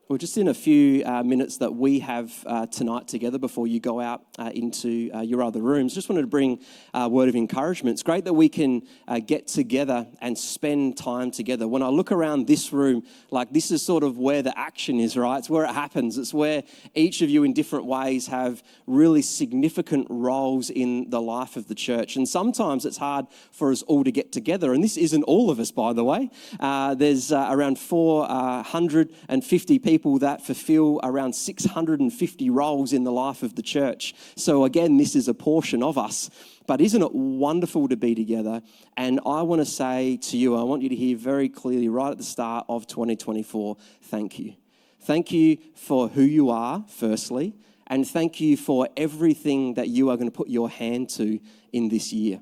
Well, just in a few minutes that we have tonight together before you go out into your other rooms, just wanted to bring a word of encouragement. It's great that we can get together and spend time together. When I look around this room, like this is sort of where the action is, right? It's where it happens. It's where each of you in different ways have really significant roles in the life of the church. And sometimes it's hard for us all to get together. And this isn't all of us, by the way. There's around 450 people that fulfill around 650 roles in the life of the church. So again, this is a portion of us. But isn't it wonderful to be together? And I want to say to you, I want you to hear very clearly right at the start of 2024, thank you. Thank you for who you are, firstly, and thank you for everything that you are going to put your hand to in this year.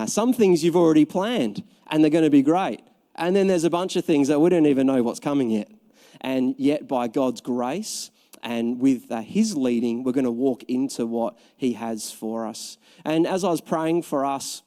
Some things you've already planned, and they're going to be great. And then there's a bunch of things that we don't even know what's coming yet. And yet, by God's grace and with His leading, we're going to walk into what He has for us. And as I was praying for us,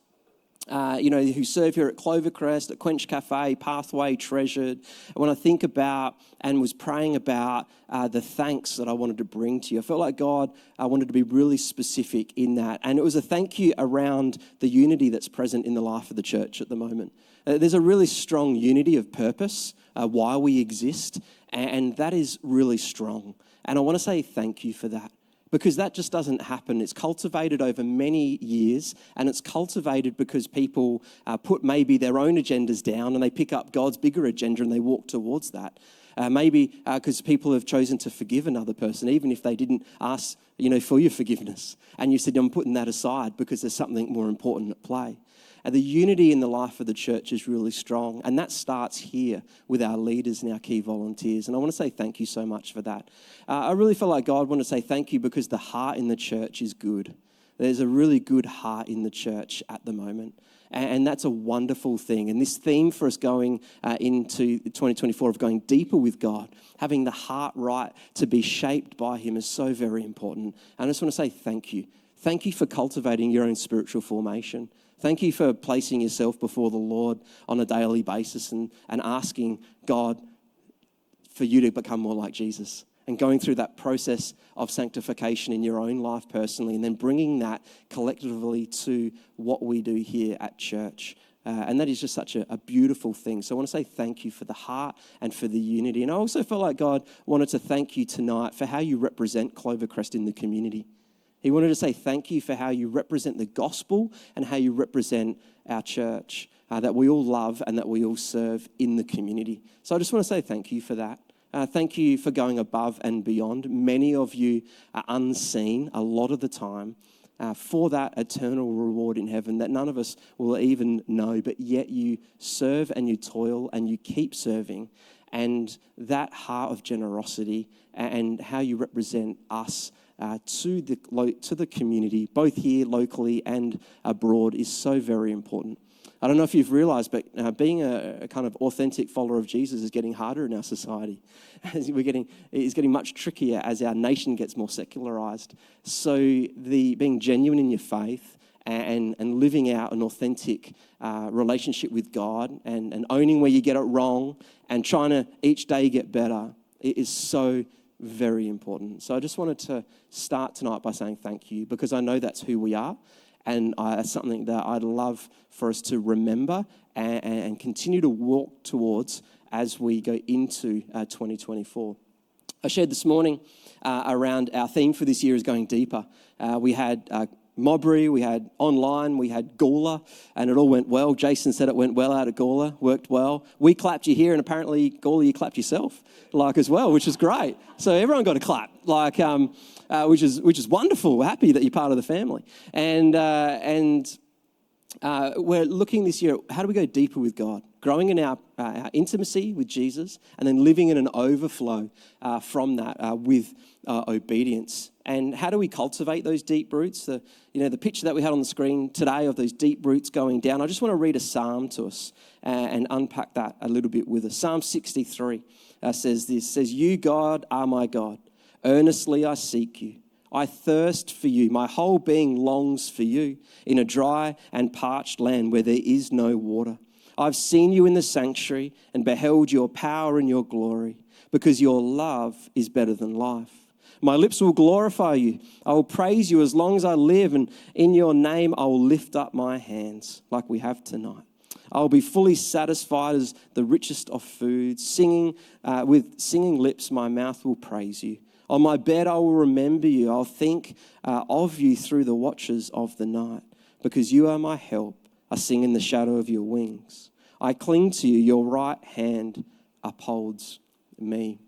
who serve here at Clovie, at Quench Cafe, Pathway, Treasured, when I think about and was praying about the thanks that I wanted to bring to you, I felt like God wanted to be really specific in that. And it was a thank you around the unity that's present in the life of the church at the moment. There's a really strong unity of purpose, why we exist, and that is really strong. And I want to say thank you for that, because that just doesn't happen. It's cultivated over many years, and it's cultivated because people put maybe their own agendas down and they pick up God's bigger agenda and they walk towards that. Maybe because people have chosen to forgive another person, even if they didn't ask, for your forgiveness. And you said, I'm putting that aside because there's something more important at play. And the unity in the life of the church is really strong. And that starts here with our leaders and our key volunteers. And I want to say thank you so much for that. I really feel like God wanted to say thank you because the heart in the church is good. There's a really good heart in the church at the moment. And that's a wonderful thing. And this theme for us going into 2024 of going deeper with God, having the heart right to be shaped by Him is so very important. And I just want to say thank you. Thank you for cultivating your own spiritual formation. Thank you for placing yourself before the Lord on a daily basis and asking God for you to become more like Jesus and going through that process of sanctification in your own life personally and then bringing that collectively to what we do here at church. And that is just such a beautiful thing. So I want to say thank you for the heart and for the unity. And I also felt like God wanted to thank you tonight for how you represent Clovercrest in the community. He wanted to say thank you for how you represent the gospel and how you represent our church, that we all love and that we all serve in the community. So I just want to say thank you for that. Thank you for going above and beyond. Many of you are unseen a lot of the time for that eternal reward in heaven that none of us will even know, but yet you serve and you toil and you keep serving. And that heart of generosity and how you represent us to the community, both here locally and abroad, is so very important. I don't know if you've realised, but being a kind of authentic follower of Jesus is getting harder in our society. It's getting much trickier as our nation gets more secularised. So being genuine in your faith and living out an authentic relationship with God and owning where you get it wrong and trying to each day get better, it is so very important. So I just wanted to start tonight by saying thank you, because I know that's who we are, and it's something that I'd love for us to remember and continue to walk towards as we go into 2024. I shared this morning around our theme for this year is going deeper. We had Mobbery, we had online, we had Gawler, and it all went well. Jason said it went well out of Gawler, worked well. We clapped you here, and apparently, Gawler, you clapped yourself, as well, which is great. So everyone got a clap, which is wonderful. We're happy that you're part of the family. And we're looking this year at how do we go deeper with God, growing in our intimacy with Jesus, and then living in an overflow from that with obedience. And how do we cultivate those deep roots? The picture that we had on the screen today of those deep roots going down. I just want to read a psalm to us and unpack that a little bit with us. Psalm 63 says this, says, "You, God, are my God. Earnestly I seek you. I thirst for you. My whole being longs for you in a dry and parched land where there is no water. I've seen you in the sanctuary and beheld your power and your glory. because your love is better than life. My lips will glorify you. I will praise you as long as I live, and in your name I will lift up my hands like we have tonight. I will be fully satisfied as the richest of foods. With singing lips, my mouth will praise you. On my bed, I will remember you. I'll think of you through the watches of the night. Because you are my help, I sing in the shadow of your wings. I cling to you. Your right hand upholds me.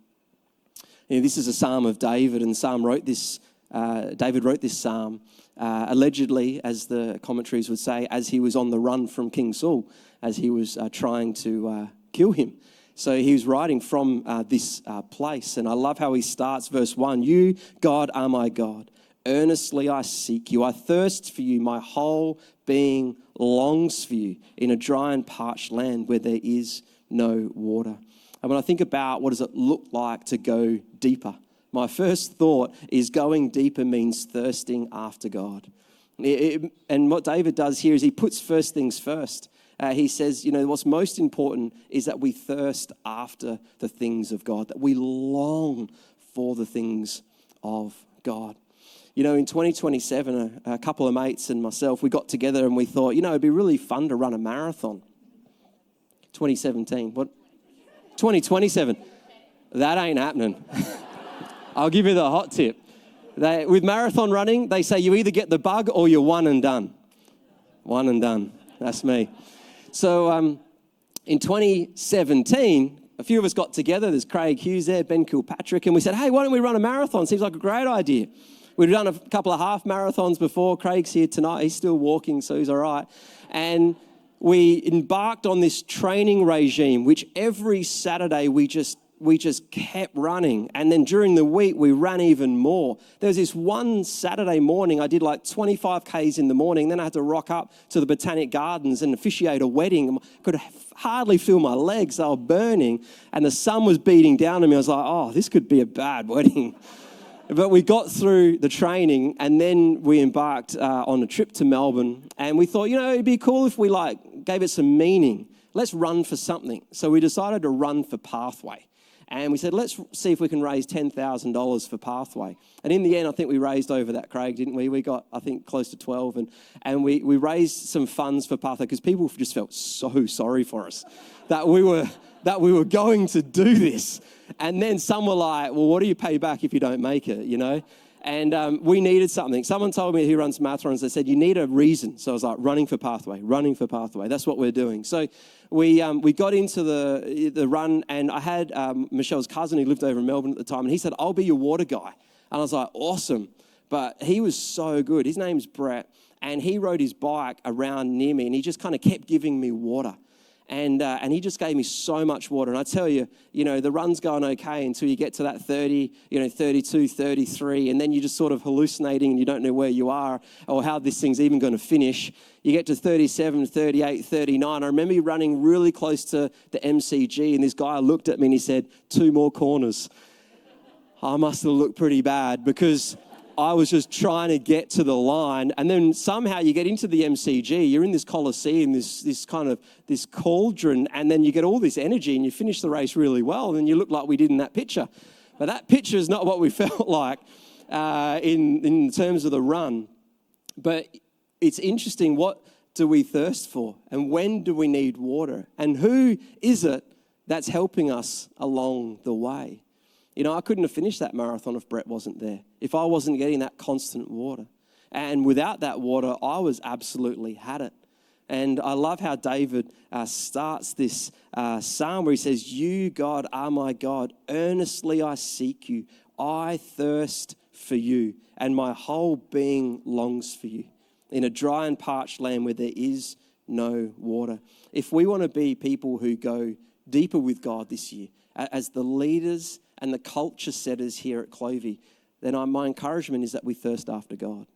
This is a psalm of David, and David wrote this psalm allegedly, as the commentaries would say, as he was on the run from King Saul, as he was trying to kill him. So he was writing from this place, and I love how he starts verse 1. You, God, are my God. Earnestly I seek you. I thirst for you. My whole being longs for you in a dry and parched land where there is no water. And when I think about what does it look like to go deeper, my first thought is going deeper means thirsting after God. And what David does here is he puts first things first. He says, what's most important is that we thirst after the things of God, that we long for the things of God. In 2027, a couple of mates and myself, we got together and we thought, it'd be really fun to run a marathon. 2017, what? 2027. That ain't happening. I'll give you the hot tip. With marathon running, they say you either get the bug or you're one and done. One and done. That's me. So in 2017, a few of us got together. There's Craig Hughes there, Ben Kilpatrick, and we said, hey, why don't we run a marathon? Seems like a great idea. We'd done a couple of half marathons before. Craig's here tonight. He's still walking, so he's all right. And we embarked on this training regime, which every Saturday we just kept running. And then during the week, we ran even more. There was this one Saturday morning, I did like 25 Ks in the morning. Then I had to rock up to the Botanic Gardens and officiate a wedding. I could hardly feel my legs. They were burning. And the sun was beating down on me. I was like, oh, this could be a bad wedding. But we got through the training, and then we embarked on a trip to Melbourne. And we thought, it'd be cool if we gave it some meaning. Let's run for something. So we decided to run for Pathway. And we said, let's see if we can raise $10,000 for Pathway. And in the end, I think we raised over that, Craig, didn't we? We got, I think, close to 12. And we raised some funds for Pathway because people just felt so sorry for us that we were going to do this. And then some were like, well, what do you pay back if you don't make it, And we needed something. Someone told me who runs marathons, they said, you need a reason. So I was like, running for Pathway. That's what we're doing. So we got into the run, and I had Michelle's cousin who lived over in Melbourne at the time, and he said, I'll be your water guy. And I was like, awesome. But he was so good. His name's Brett, and he rode his bike around near me, and he just kind of kept giving me water. And he just gave me so much water. And I tell you, the run's going okay until you get to that 30, 32, 33, and then you're just sort of hallucinating and you don't know where you are or how this thing's even going to finish. You get to 37, 38, 39. I remember you running really close to the MCG, and this guy looked at me and he said, 2 more corners. I must have looked pretty bad because I was just trying to get to the line, and then somehow you get into the MCG, you're in this coliseum, this cauldron, and then you get all this energy and you finish the race really well, and you look like we did in that picture. But that picture is not what we felt like in terms of the run. But it's interesting, what do we thirst for? And when do we need water? And who is it that's helping us along the way? I couldn't have finished that marathon if Brett wasn't there, if I wasn't getting that constant water. And without that water, I was absolutely had it. And I love how David starts this psalm where he says, you, God, are my God. Earnestly I seek you. I thirst for you, and my whole being longs for you in a dry and parched land where there is no water. If we want to be people who go deeper with God this year, as the leaders and the culture setters here at Clovie, then my encouragement is that we thirst after God.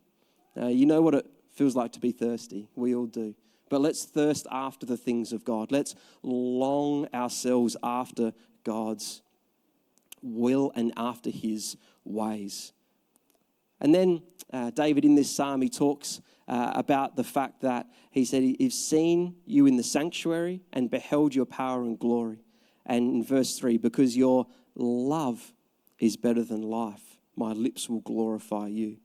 You know what it feels like to be thirsty. We all do. But let's thirst after the things of God. Let's long ourselves after God's will and after his ways. And then David, in this psalm, he talks about the fact that he said, he's seen you in the sanctuary and beheld your power and glory. And in verse 3, because your love is better than life. My lips will glorify you.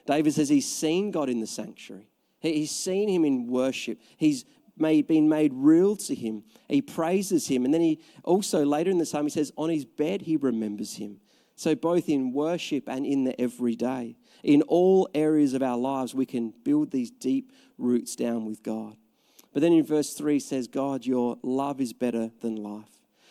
David says he's seen God in the sanctuary. He's seen him in worship. He's been made real to him. He praises him. And then he also, later in the psalm, he says, on his bed he remembers him. So both in worship and in the everyday, in all areas of our lives, we can build these deep roots down with God. But then in verse 3 says, God, your love is better than life.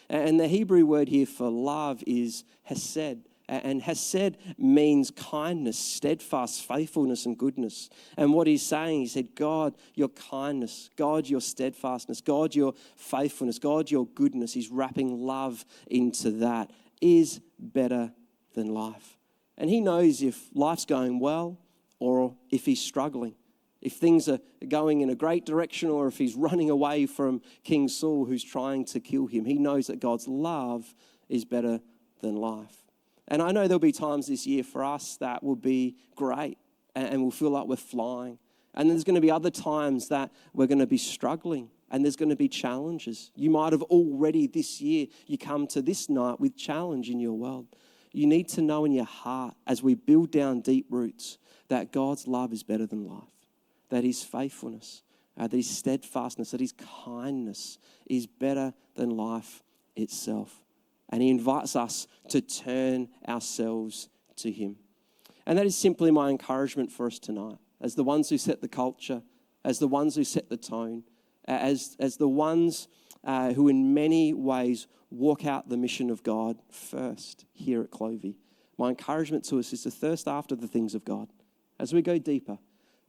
And the Hebrew word here for love is hesed. And hesed means kindness, steadfast, faithfulness, and goodness. And what he's saying, he said, God, your kindness, God, your steadfastness, God, your faithfulness, God, your goodness, he's wrapping love into that, is better than life. And he knows if life's going well or if he's struggling, if things are going in a great direction or if he's running away from King Saul who's trying to kill him. He knows that God's love is better than life. And I know there'll be times this year for us that will be great and we'll feel like we're flying. And there's going to be other times that we're going to be struggling and there's going to be challenges. You might have already this year, you come to this night with challenge in your world. You need to know in your heart as we build down deep roots that God's love is better than life, that his faithfulness, that his steadfastness, that his kindness is better than life itself. And he invites us to turn ourselves to him. And that is simply my encouragement for us tonight, as the ones who set the culture, as the ones who set the tone, as the ones who in many ways walk out the mission of God first here at Clovie. My encouragement to us is to thirst after the things of God. As we go deeper,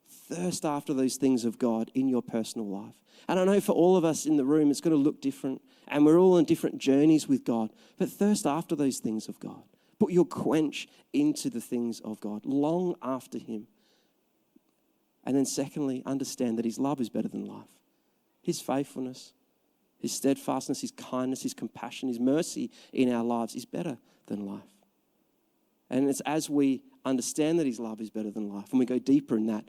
thirst after those things of God in your personal life. And I know for all of us in the room, it's going to look different. And we're all on different journeys with God. But thirst after those things of God. Put your quench into the things of God. Long after him. And then secondly, understand that his love is better than life. His faithfulness, his steadfastness, his kindness, his compassion, his mercy in our lives is better than life. And it's as we understand that his love is better than life and we go deeper in that,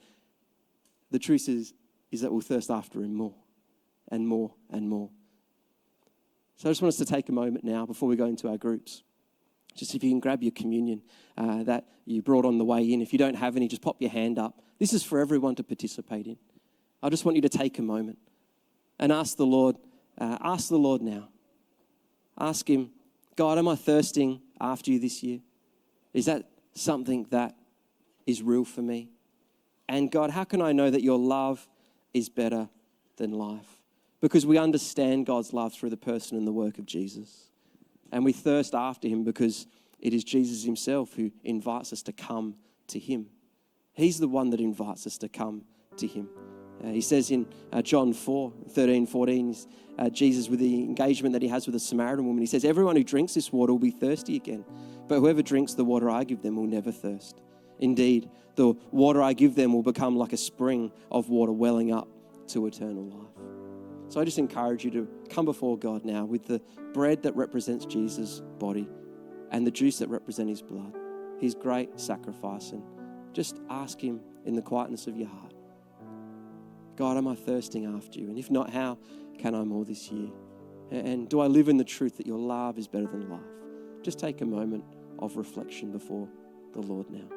the truth is that we'll thirst after him more and more and more. So I just want us to take a moment now before we go into our groups. Just if you can grab your communion that you brought on the way in. If you don't have any, just pop your hand up. This is for everyone to participate in. I just want you to take a moment and ask the Lord now. Ask him, God, am I thirsting after you this year? Is that something that is real for me? And God, how can I know that your love is better than life? Because we understand God's love through the person and the work of Jesus. And we thirst after him because it is Jesus himself who invites us to come to him. He's the one that invites us to come to him. He says in John 4:13-14, Jesus, with the engagement that he has with a Samaritan woman, he says, everyone who drinks this water will be thirsty again. But whoever drinks the water I give them will never thirst. Indeed, the water I give them will become like a spring of water welling up to eternal life. So I just encourage you to come before God now with the bread that represents Jesus' body and the juice that represents his blood, his great sacrifice, and just ask him in the quietness of your heart, God, am I thirsting after you? And if not, how can I more this year? And do I live in the truth that your love is better than life? Just take a moment of reflection before the Lord now.